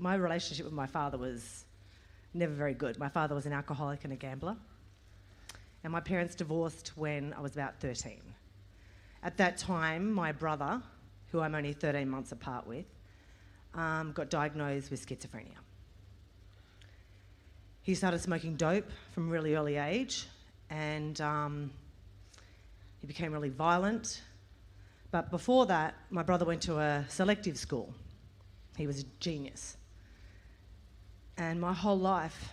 my relationship with my father was never very good. My father was an alcoholic and a gambler. And my parents divorced when I was about 13. At that time, my brother, who I'm only 13 months apart with, got diagnosed with schizophrenia. He started smoking dope from a really early age, and he became really violent. But before that, my brother went to a selective school. He was a genius. And my whole life,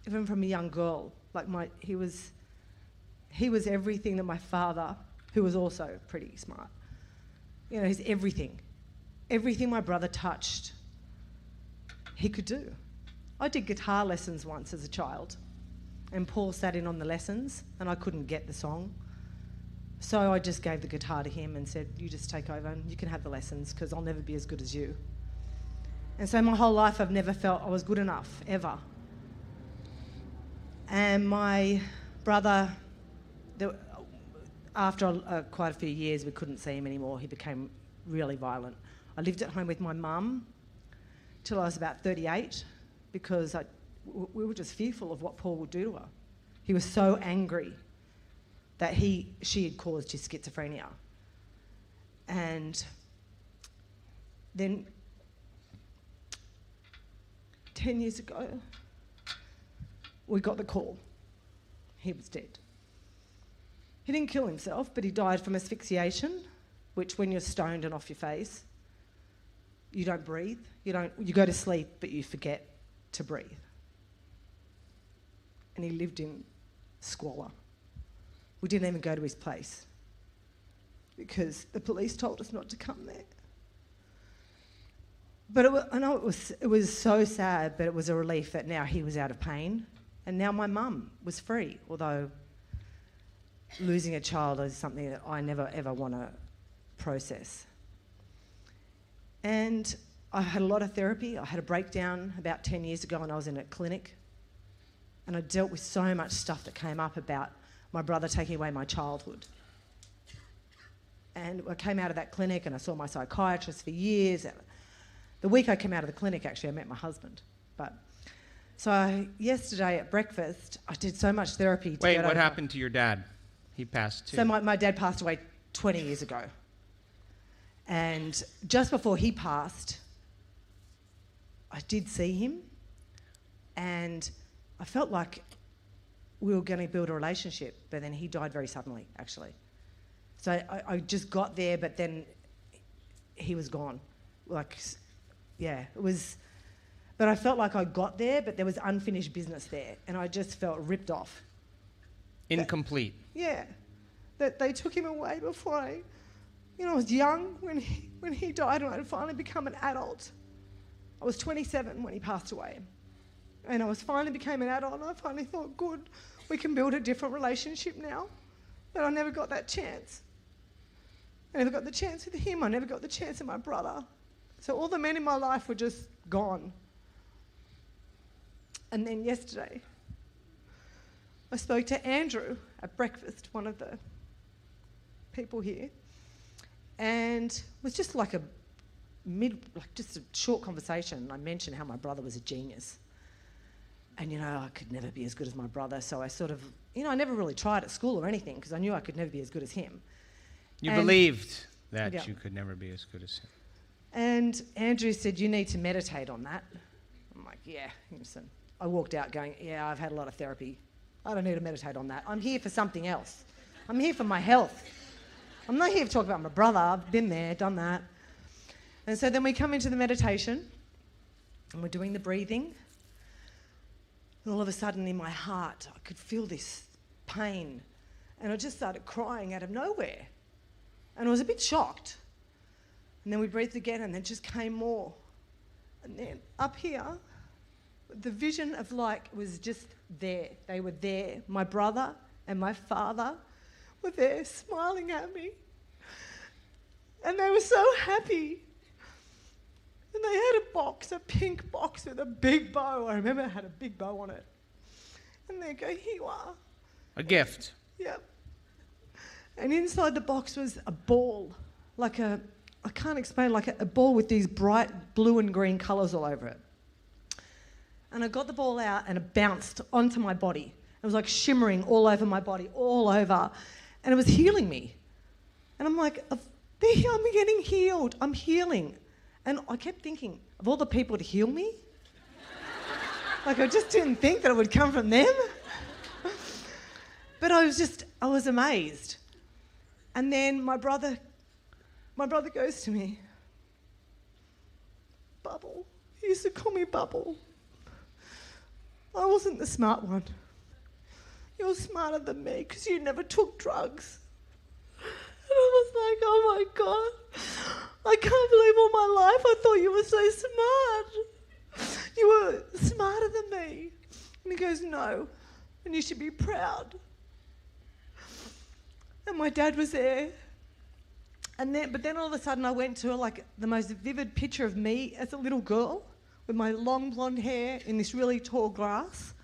even from a young girl, he was everything that my father, who was also pretty smart, he's everything. Everything my brother touched, he could do. I did guitar lessons once as a child, and Paul sat in on the lessons, and I couldn't get the song. So I just gave the guitar to him and said, you just take over and you can have the lessons because I'll never be as good as you. And so my whole life I've never felt I was good enough, ever. And my brother, after quite a few years, we couldn't see him anymore. He became really violent. I lived at home with my mum till I was about 38 because we were just fearful of what Paul would do to her. He was so angry that she had caused his schizophrenia. And then 10 years ago, we got the call. He was dead. He didn't kill himself, but he died from asphyxiation, which when you're stoned and off your face, you don't breathe. You go to sleep, but you forget to breathe. And he lived in squalor. We didn't even go to his place because the police told us not to come there. But I know it was so sad, but it was a relief that now he was out of pain, and now my mum was free. Although losing a child is something that I never ever want to process. And I had a lot of therapy. I had a breakdown about 10 years ago when I was in a clinic, and I dealt with so much stuff that came up about my brother taking away my childhood. And I came out of that clinic and I saw my psychiatrist for years. The week I came out of the clinic, actually, I met my husband. So yesterday at breakfast, I did so much therapy. Wait, what happened to your dad? He passed too. So my dad passed away 20 years ago. And just before he passed, I did see him, and I felt like we were going to build a relationship, but then he died very suddenly, actually. So I just got there, but then he was gone. It was... But I felt like I got there, but there was unfinished business there, and I just felt ripped off. Incomplete. That they took him away before I was young when he died, and I'd finally become an adult. I was 27 when he passed away, and I finally became an adult, and I finally thought, good, we can build a different relationship now. But I never got that chance. I never got the chance with him. I never got the chance with my brother. So all the men in my life were just gone. And then yesterday, I spoke to Andrew at breakfast, one of the people here, and it was just just a short conversation. I mentioned how my brother was a genius. And, I could never be as good as my brother, so I sort of, I never really tried at school or anything because I knew I could never be as good as him. You believed that you could never be as good as him. And Andrew said, you need to meditate on that. I'm like, yeah. Listen. I walked out going, yeah, I've had a lot of therapy. I don't need to meditate on that. I'm here for something else. I'm here for my health. I'm not here to talk about my brother. I've been there, done that. And so then we come into the meditation and we're doing the breathing. And all of a sudden in my heart, I could feel this pain. And I just started crying out of nowhere. And I was a bit shocked. And then we breathed again and then just came more. And then up here, the vision of was just there. They were there. My brother and my father were there smiling at me. And they were so happy. And they had a pink box with a big bow. I remember it had a big bow on it. And they go, here you are. A gift. Yep. And inside the box was a ball, like a I can't explain, like a ball with these bright blue and green colours all over it. And I got the ball out and it bounced onto my body. It was like shimmering all over my body, all over. And it was healing me. And I'm like, I'm getting healed. I'm healing. And I kept thinking, of all the people to heal me, like I just didn't think that it would come from them. But I was amazed. And then my brother goes to me, Bubble. He used to call me Bubble. I wasn't the smart one. You're smarter than me because you never took drugs. And I was like, oh my God, I can't believe all my life I thought you were so smart. You were smarter than me. And he goes, no, and you should be proud. And my dad was there. But then all of a sudden I went to like the most vivid picture of me as a little girl with my long blonde hair in this really tall grass.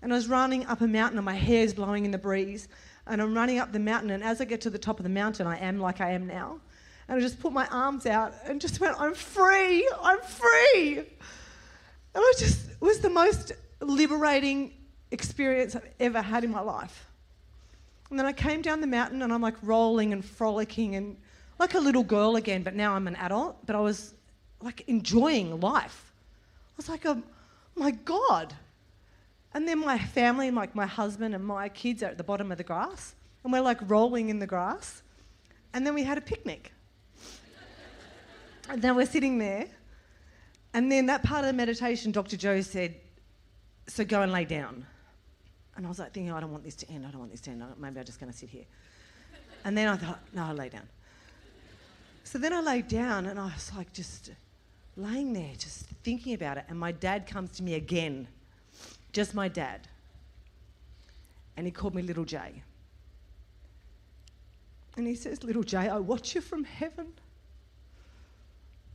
And I was running up a mountain and my hair's blowing in the breeze. And I'm running up the mountain, and as I get to the top of the mountain, I am like I am now. And I just put my arms out and just went, I'm free, I'm free. And it was the most liberating experience I've ever had in my life. And then I came down the mountain and I'm like rolling and frolicking and like a little girl again, but now I'm an adult, but I was like enjoying life. I was like, oh my God. And then my family, like my husband and my kids are at the bottom of the grass, and we're like rolling in the grass. And then we had a picnic. And then we're sitting there. And then that part of the meditation, Dr. Joe said, so go and lay down. And I was like thinking, I don't want this to end, I don't want this to end. Maybe I'm just going to sit here. And then I thought, no, I'll lay down. So then I laid down and I was like just laying there, just thinking about it. And my dad comes to me again. Just my dad. And he called me Little J. And he says, Little J, I watch you from heaven.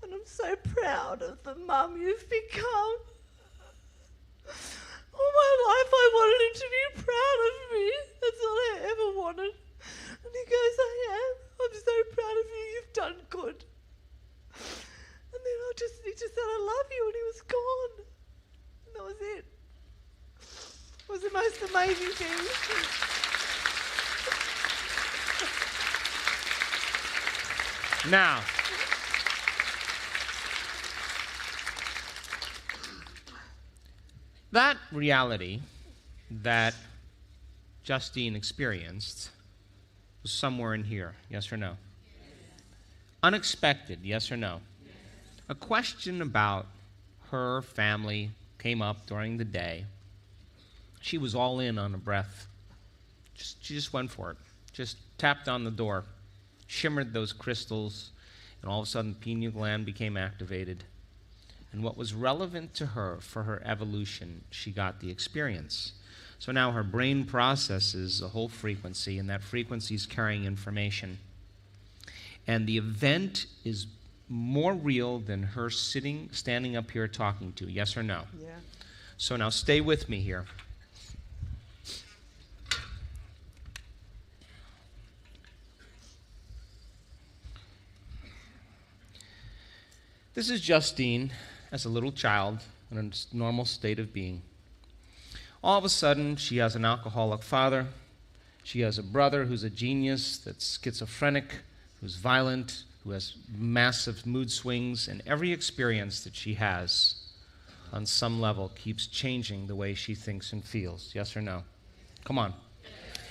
And I'm so proud of the mum you've become. All my life I wanted him to be proud of me. That's all I ever wanted. And he goes, I am. I'm so proud of you. You've done good. And then he just said, I love you. And he was gone. And that was it. It was the most amazing thing. Now, that reality that Justine experienced was somewhere in here, yes or no? Yes. Unexpected, yes or no? Yes. A question about her family came up during the day. She was all in on a breath. She just went for it. Just tapped on the door, shimmered those crystals, and all of a sudden the pineal gland became activated. And what was relevant to her for her evolution, she got the experience. So now her brain processes a whole frequency, and that frequency is carrying information. And the event is more real than her standing up here talking to, yes or no? Yeah. So now stay with me here. This is Justine as a little child in a normal state of being. All of a sudden, she has an alcoholic father. She has a brother who's a genius, that's schizophrenic, who's violent, who has massive mood swings, and every experience that she has on some level keeps changing the way she thinks and feels. Yes or no? Come on.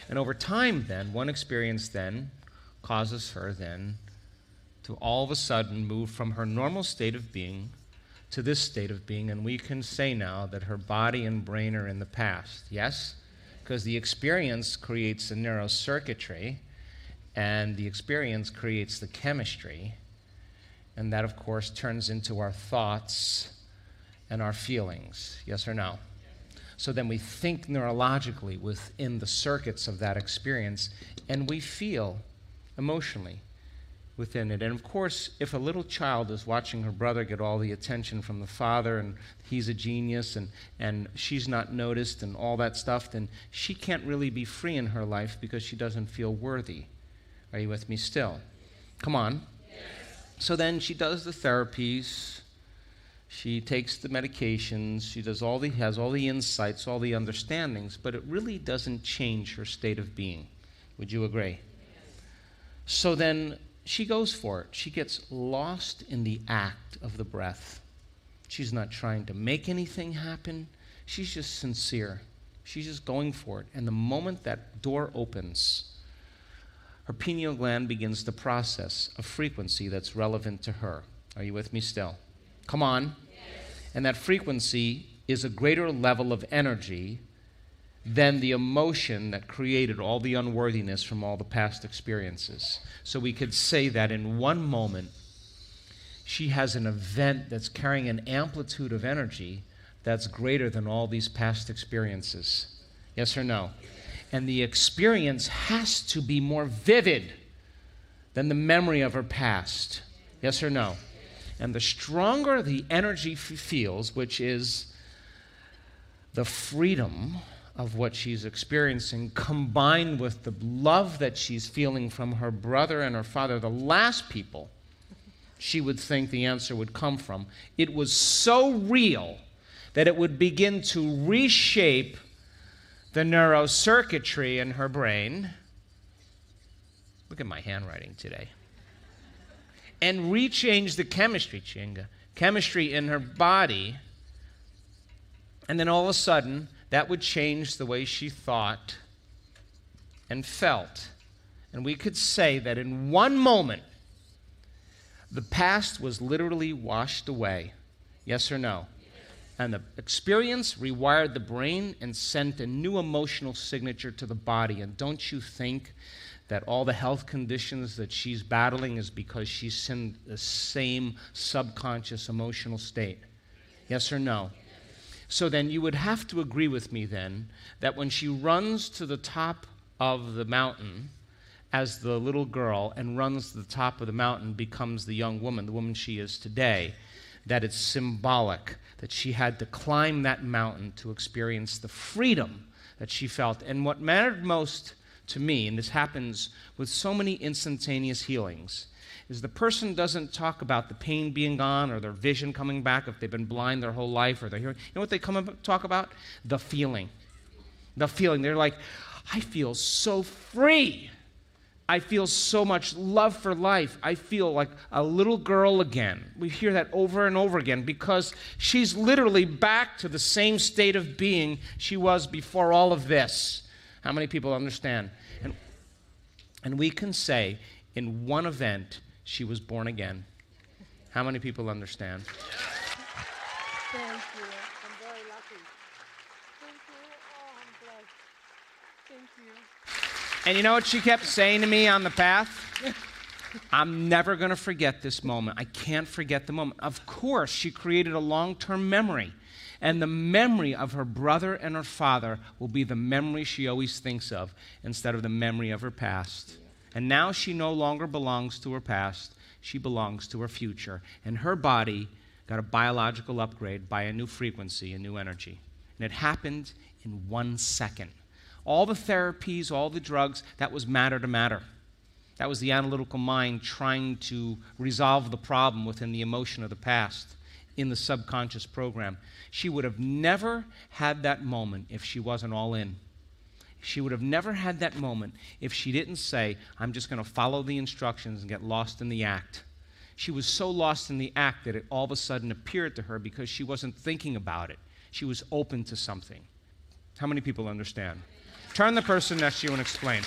And over time, then, one experience then causes her then to all of a sudden move from her normal state of being to this state of being, and we can say now that her body and brain are in the past, yes? Because the experience creates the neurocircuitry, and the experience creates the chemistry, and that, of course, turns into our thoughts and our feelings, yes or no? So then we think neurologically within the circuits of that experience, and we feel emotionally within it. And of course, if a little child is watching her brother get all the attention from the father, and he's a genius, and she's not noticed and all that stuff, then she can't really be free in her life because she doesn't feel worthy. Are you with me still? Come on. Yes. So then she does the therapies, she takes the medications, she has all the insights, all the understandings, but it really doesn't change her state of being. Would you agree? So then she goes for it. She gets lost in the act of the breath. She's not trying to make anything happen. She's just sincere. She's just going for it. And the moment that door opens, her pineal gland begins to process a frequency that's relevant to her. Are you with me still? Come on. Yes. And that frequency is a greater level of energy than the emotion that created all the unworthiness from all the past experiences. So we could say that in one moment, she has an event that's carrying an amplitude of energy that's greater than all these past experiences. Yes or no? And the experience has to be more vivid than the memory of her past. Yes or no? And the stronger the energy feels, which is the freedom of what she's experiencing, combined with the love that she's feeling from her brother and her father, the last people she would think the answer would come from, it was so real that it would begin to reshape the neurocircuitry in her brain. Look at my handwriting today. And rechange the chemistry in her body. And then all of a sudden, that would change the way she thought and felt. And we could say that in one moment, the past was literally washed away. Yes or no? And the experience rewired the brain and sent a new emotional signature to the body. And don't you think that all the health conditions that she's battling is because she's in the same subconscious emotional state? Yes or no? So then you would have to agree with me then that when she runs to the top of the mountain as the little girl and runs to the top of the mountain, becomes the young woman, the woman she is today, that it's symbolic that she had to climb that mountain to experience the freedom that she felt. And what mattered most to me, and this happens with so many instantaneous healings, is the person doesn't talk about the pain being gone or their vision coming back if they've been blind their whole life or their hearing. You know what they talk about? The feeling. The feeling. They're like, I feel so free. I feel so much love for life. I feel like a little girl again. We hear that over and over again because she's literally back to the same state of being she was before all of this. How many people understand? And we can say in one event, she was born again. How many people understand? Thank you. I'm very lucky. Thank you. Oh, I'm blessed. Thank you. And you know what she kept saying to me on the path? I'm never going to forget this moment. I can't forget the moment. Of course, she created a long-term memory. And the memory of her brother and her father will be the memory she always thinks of instead of the memory of her past. And now she no longer belongs to her past. She belongs to her future. And her body got a biological upgrade by a new frequency, a new energy. And it happened in 1 second. All the therapies, all the drugs, that was matter to matter. That was the analytical mind trying to resolve the problem within the emotion of the past in the subconscious program. She would have never had that moment if she wasn't all in. She would have never had that moment if she didn't say, I'm just going to follow the instructions and get lost in the act. She was so lost in the act that it all of a sudden appeared to her because she wasn't thinking about it. She was open to something. How many people understand? Turn the person next to you and explain.